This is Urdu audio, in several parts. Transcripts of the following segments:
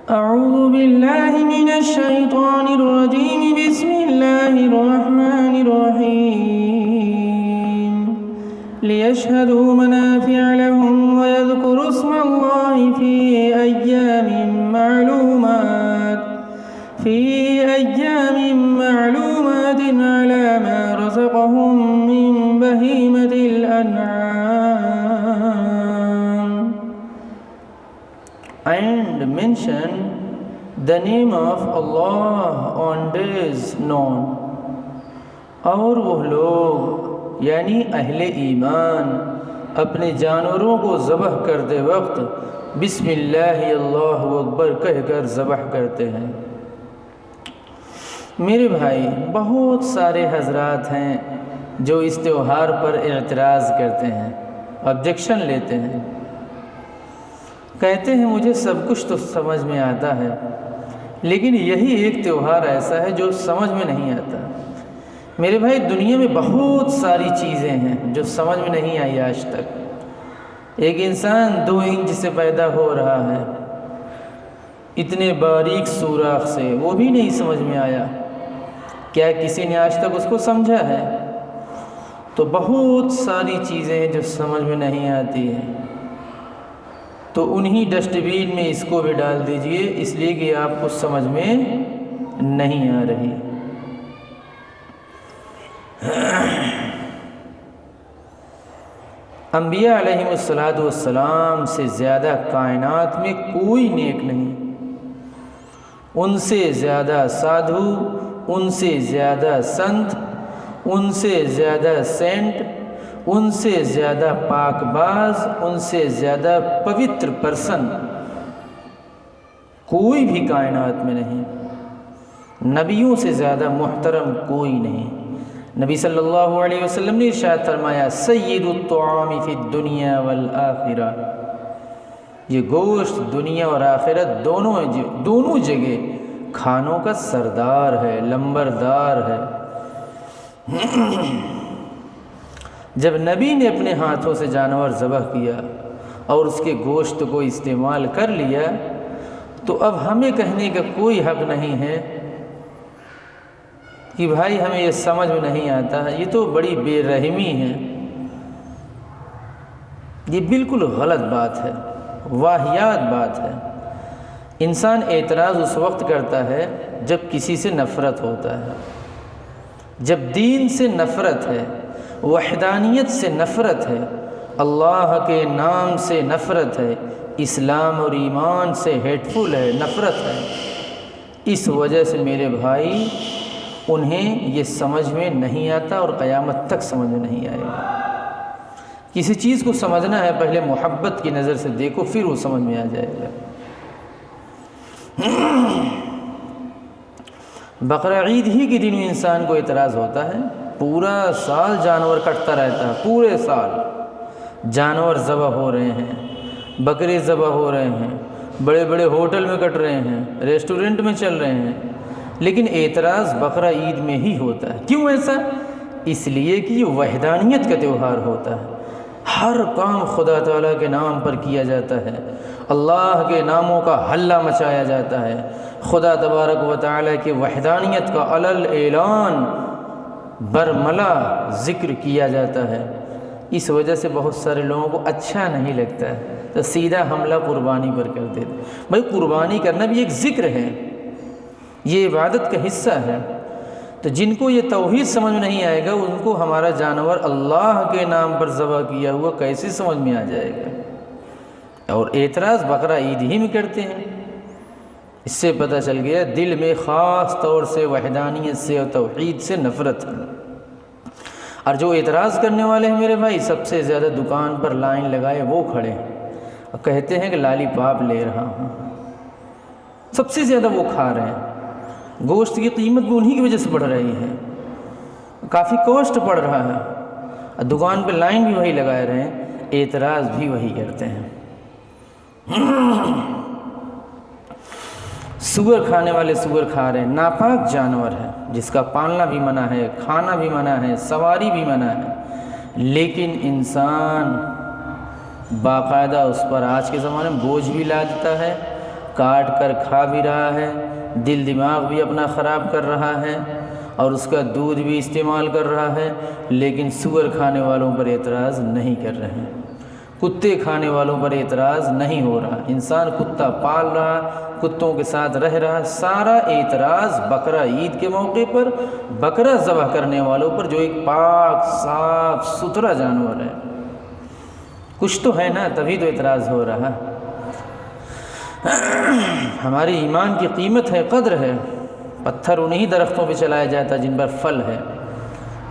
أعوذ بالله من الشيطان الرجيم. بسم الله الرحمن الرحيم. ليشهدوا منافع لهم ويذكروا اسم الله في أيام معلومات على ما رزقهم من بهيمة الأنعام. And mention the name of Allah on days known. اور وہ لوگ یعنی اہل ایمان اپنے جانوروں کو ذبح کرتے وقت بسم اللہ اللہ اکبر کہہ کر ذبح کرتے ہیں۔ میرے بھائی، بہت سارے حضرات ہیں جو اس تہوار پر اعتراض کرتے ہیں، آبجیکشن لیتے ہیں، کہتے ہیں مجھے سب کچھ تو سمجھ میں آتا ہے، لیکن یہی ایک تہوار ایسا ہے جو سمجھ میں نہیں آتا۔ میرے بھائی، دنیا میں بہت ساری چیزیں ہیں جو سمجھ میں نہیں آئی آج تک۔ ایک انسان 2 انچ سے پیدا ہو رہا ہے، اتنے باریک سوراخ سے، وہ بھی نہیں سمجھ میں آیا۔ کیا کسی نے آج تک اس کو سمجھا ہے؟ تو بہت ساری چیزیں ہیں جو سمجھ میں نہیں آتی ہیں، تو انہی ڈسٹ بین میں اس کو بھی ڈال دیجئے، اس لیے کہ آپ کو سمجھ میں نہیں آ رہی۔ انبیاء علیہم السلام سے زیادہ کائنات میں کوئی نیک نہیں، ان سے زیادہ سادھو، ان سے زیادہ سنت، ان سے زیادہ سینٹ، ان سے زیادہ پاک باز، ان سے زیادہ پوتر پرسن کوئی بھی کائنات میں نہیں۔ نبیوں سے زیادہ محترم کوئی نہیں۔ نبی صلی اللہ علیہ وسلم نے ارشاد فرمایا سید الطعام فی الدنیا والآخرہ، یہ گوشت دنیا اور آخرت دونوں جگہ کھانوں کا سردار ہے، لمبردار ہے۔ جب نبی نے اپنے ہاتھوں سے جانور ذبح کیا اور اس کے گوشت کو استعمال کر لیا، تو اب ہمیں کہنے کا کوئی حق نہیں ہے کہ بھائی ہمیں یہ سمجھ میں نہیں آتا ہے، یہ تو بڑی بے رحمی ہے۔ یہ بالکل غلط بات ہے، واہیات بات ہے۔ انسان اعتراض اس وقت کرتا ہے جب کسی سے نفرت ہوتا ہے، جب دین سے نفرت ہے، وحدانیت سے نفرت ہے، اللہ کے نام سے نفرت ہے، اسلام اور ایمان سے ہیٹفل ہے، نفرت ہے۔ اس وجہ سے میرے بھائی انہیں یہ سمجھ میں نہیں آتا اور قیامت تک سمجھ میں نہیں آئے گا۔ کسی چیز کو سمجھنا ہے پہلے محبت کی نظر سے دیکھو، پھر وہ سمجھ میں آ جائے گا۔ بقرہ عید ہی کے دن انسان کو اعتراض ہوتا ہے، پورا سال جانور کٹتا رہتا ہے، پورے سال جانور ذبح ہو رہے ہیں، بکرے ذبح ہو رہے ہیں، بڑے بڑے ہوٹل میں کٹ رہے ہیں، ریسٹورنٹ میں چل رہے ہیں، لیکن اعتراض بقرہ عید میں ہی ہوتا ہے۔ کیوں ایسا؟ اس لیے کہ یہ وحدانیت کا تہوار ہوتا ہے، ہر کام خدا تعالیٰ کے نام پر کیا جاتا ہے، اللہ کے ناموں کا ہلہ مچایا جاتا ہے، خدا تبارک و تعالیٰ کی وحدانیت کا علل اعلان برملا ذکر کیا جاتا ہے۔ اس وجہ سے بہت سارے لوگوں کو اچھا نہیں لگتا ہے، تو سیدھا حملہ قربانی پر کر دیتے۔ بھائی، قربانی کرنا بھی ایک ذکر ہے، یہ عبادت کا حصہ ہے۔ تو جن کو یہ توحید سمجھ میں نہیں آئے گا، ان کو ہمارا جانور اللہ کے نام پر ذبح کیا ہوا کیسے سمجھ میں آ جائے گا؟ اور اعتراض بقرہ عید ہی میں کرتے ہیں۔ اس سے پتہ چل گیا دل میں خاص طور سے وحدانیت سے اور توحید سے نفرت ہے۔ اور جو اعتراض کرنے والے ہیں میرے بھائی، سب سے زیادہ دکان پر لائن لگائے وہ کھڑے ہیں اور کہتے ہیں کہ لالی پاپ لے رہا ہوں، سب سے زیادہ وہ کھا رہے ہیں۔ گوشت کی قیمت بھی انہی کی وجہ سے بڑھ رہی ہے، کافی کوسٹ پڑ رہا ہے، دکان پہ لائن بھی وہی لگائے رہے ہیں، اعتراض بھی وہی کرتے ہیں۔ سور کھانے والے سور کھا رہے ہیں، ناپاک جانور ہے جس کا پالنا بھی منع ہے، کھانا بھی منع ہے، سواری بھی منع ہے، لیکن انسان باقاعدہ اس پر آج کے زمانے میں بوجھ بھی لا دیتا ہے، کاٹ کر کھا بھی رہا ہے، دل دماغ بھی اپنا خراب کر رہا ہے اور اس کا دودھ بھی استعمال کر رہا ہے، لیکن سور کھانے والوں پر اعتراض نہیں کر رہے ہیں، کتے کھانے والوں پر اعتراض نہیں ہو رہا۔ انسان کتا پال رہا، کتوں کے ساتھ رہ رہا، سارا اعتراض بقرہ عید کے موقع پر بقرہ ذبح کرنے والوں پر، جو ایک پاک صاف ستھرا جانور ہے۔ کچھ تو ہے نا، تبھی تو اعتراض ہو رہا۔ ہماری ایمان کی قیمت ہے، قدر ہے۔ پتھر انہی درختوں پہ چلایا جاتا ہے جن پر پھل ہے،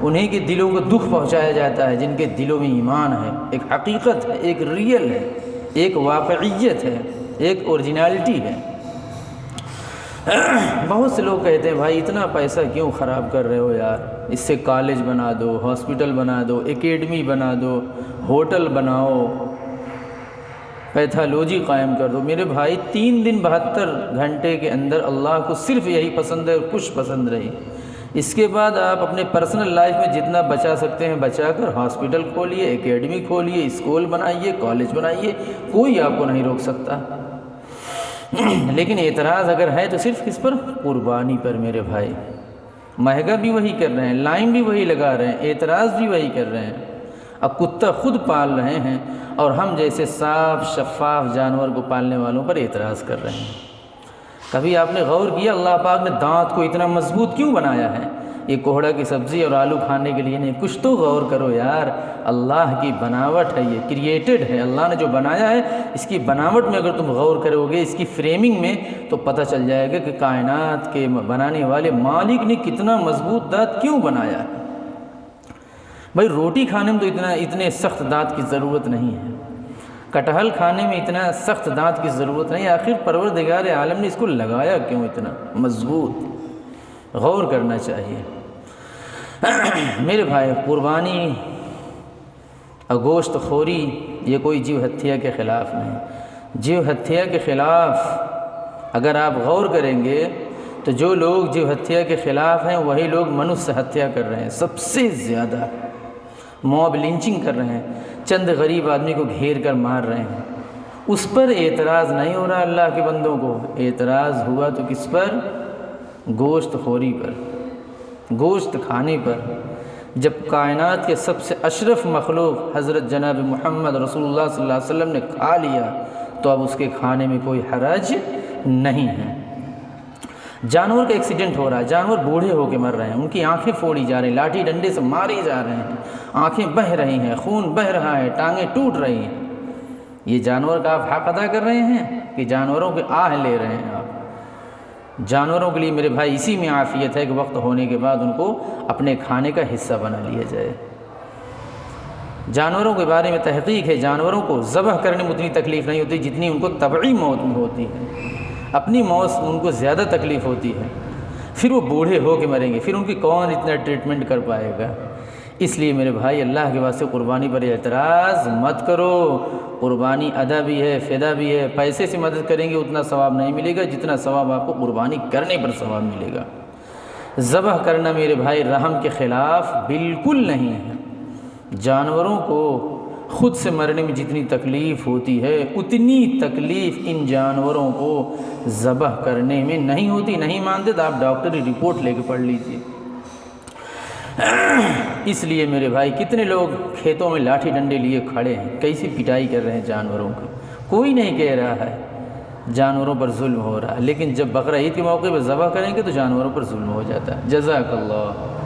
انہی کے دلوں کو دکھ پہنچایا جاتا ہے جن کے دلوں میں ایمان ہے، ایک حقیقت ہے، ایک ریئل ہے، ایک واقعیت ہے، ایک اوریجنالٹی ہے۔ بہت سے لوگ کہتے ہیں بھائی اتنا پیسہ کیوں خراب کر رہے ہو یار، اس سے کالج بنا دو، ہاسپٹل بنا دو، اکیڈمی بنا دو، ہوٹل بناؤ، پیتھالوجی قائم کر دو۔ میرے بھائی 3 دن 72 گھنٹے کے اندر اللہ کو صرف یہی پسند ہے اور کچھ پسند رہی۔ اس کے بعد آپ اپنے پرسنل لائف میں جتنا بچا سکتے ہیں بچا کر ہاسپٹل کھولیے، اکیڈمی کھولیے، اسکول بنائیے، کالج بنائیے، کوئی آپ کو نہیں روک سکتا۔ لیکن اعتراض اگر ہے تو صرف کس پر؟ قربانی پر میرے بھائی۔ مہنگا بھی وہی کر رہے ہیں، لائن بھی وہی لگا رہے ہیں، اعتراض بھی وہی کر رہے ہیں۔ اب کتا خود پال رہے ہیں اور ہم جیسے صاف شفاف جانور کو پالنے والوں پر اعتراض کر رہے ہیں۔ کبھی آپ نے غور کیا اللہ پاک نے دانت کو اتنا مضبوط کیوں بنایا ہے؟ یہ کوہڑا کی سبزی اور آلو کھانے کے لیے نہیں، کچھ تو غور کرو یار، اللہ کی بناوٹ ہے، یہ کریٹڈ ہے، اللہ نے جو بنایا ہے اس کی بناوٹ میں اگر تم غور کرو گے، اس کی فریمنگ میں، تو پتہ چل جائے گا کہ کائنات کے بنانے والے مالک نے کتنا مضبوط دانت کیوں بنایا ہے۔ بھائی روٹی کھانے میں تو اتنے سخت دانت کی ضرورت نہیں ہے، کٹہل کھانے میں اتنا سخت دانت کی ضرورت نہیں، آخر پروردگار عالم نے اس کو لگایا کیوں اتنا مضبوط؟ غور کرنا چاہیے۔ میرے بھائی قربانی اور گوشت خوری یہ کوئی جیو ہتھیا کے خلاف نہیں۔ جیو ہتھیا کے خلاف اگر آپ غور کریں گے تو جو لوگ جیو ہتھیا کے خلاف ہیں وہی لوگ منوسیہ ہتیا کر رہے ہیں، سب سے زیادہ موب لنچنگ کر رہے ہیں، چند غریب آدمی کو گھیر کر مار رہے ہیں۔ اس پر اعتراض نہیں ہو رہا اللہ کے بندوں کو، اعتراض ہوا تو کس پر؟ گوشت خوری پر، گوشت کھانے پر۔ جب کائنات کے سب سے اشرف مخلوق حضرت جناب محمد رسول اللہ صلی اللہ علیہ وسلم نے کھا لیا تو اب اس کے کھانے میں کوئی حرج نہیں ہے۔ جانور کا ایکسیڈنٹ ہو رہا ہے، جانور بوڑھے ہو کے مر رہے ہیں، ان کی آنکھیں پھوڑی جا رہی ہیں، لاٹھی ڈنڈے سے مارے جا رہے ہیں، آنکھیں بہہ رہی ہیں، خون بہہ رہا ہے، ٹانگیں ٹوٹ رہی ہیں۔ یہ جانور کا آپ حق ادا کر رہے ہیں کہ جانوروں کے آہ لے رہے ہیں آپ؟ جانوروں کے لیے میرے بھائی اسی میں عافیت ہے کہ وقت ہونے کے بعد ان کو اپنے کھانے کا حصہ بنا لیا جائے۔ جانوروں کے بارے میں تحقیق ہے، جانوروں کو ذبح کرنے میں اتنی تکلیف نہیں ہوتی جتنی ان کو طبعی موت میں ہوتی ہے۔ اپنی موت ان کو زیادہ تکلیف ہوتی ہے، پھر وہ بوڑھے ہو کے مریں گے، پھر ان کی کون اتنا ٹریٹمنٹ کر پائے گا؟ اس لیے میرے بھائی اللہ کے واسطے قربانی پر اعتراض مت کرو۔ قربانی ادا بھی ہے، فدا بھی ہے، پیسے سے مدد کریں گے اتنا ثواب نہیں ملے گا جتنا ثواب آپ کو قربانی کرنے پر ثواب ملے گا۔ ذبح کرنا میرے بھائی رحم کے خلاف بالکل نہیں ہے۔ جانوروں کو خود سے مرنے میں جتنی تکلیف ہوتی ہے اتنی تکلیف ان جانوروں کو ذبح کرنے میں نہیں ہوتی۔ نہیں مانتے تو آپ ڈاکٹری رپورٹ لے کے پڑھ لیجیے۔ اس لیے میرے بھائی کتنے لوگ کھیتوں میں لاٹھی ڈنڈے لیے کھڑے ہیں، کیسی پٹائی کر رہے ہیں جانوروں کی، کوئی نہیں کہہ رہا ہے جانوروں پر ظلم ہو رہا ہے، لیکن جب بقرہ عید کے موقع پر ذبح کریں گے تو جانوروں پر ظلم ہو جاتا ہے۔ جزاک اللہ۔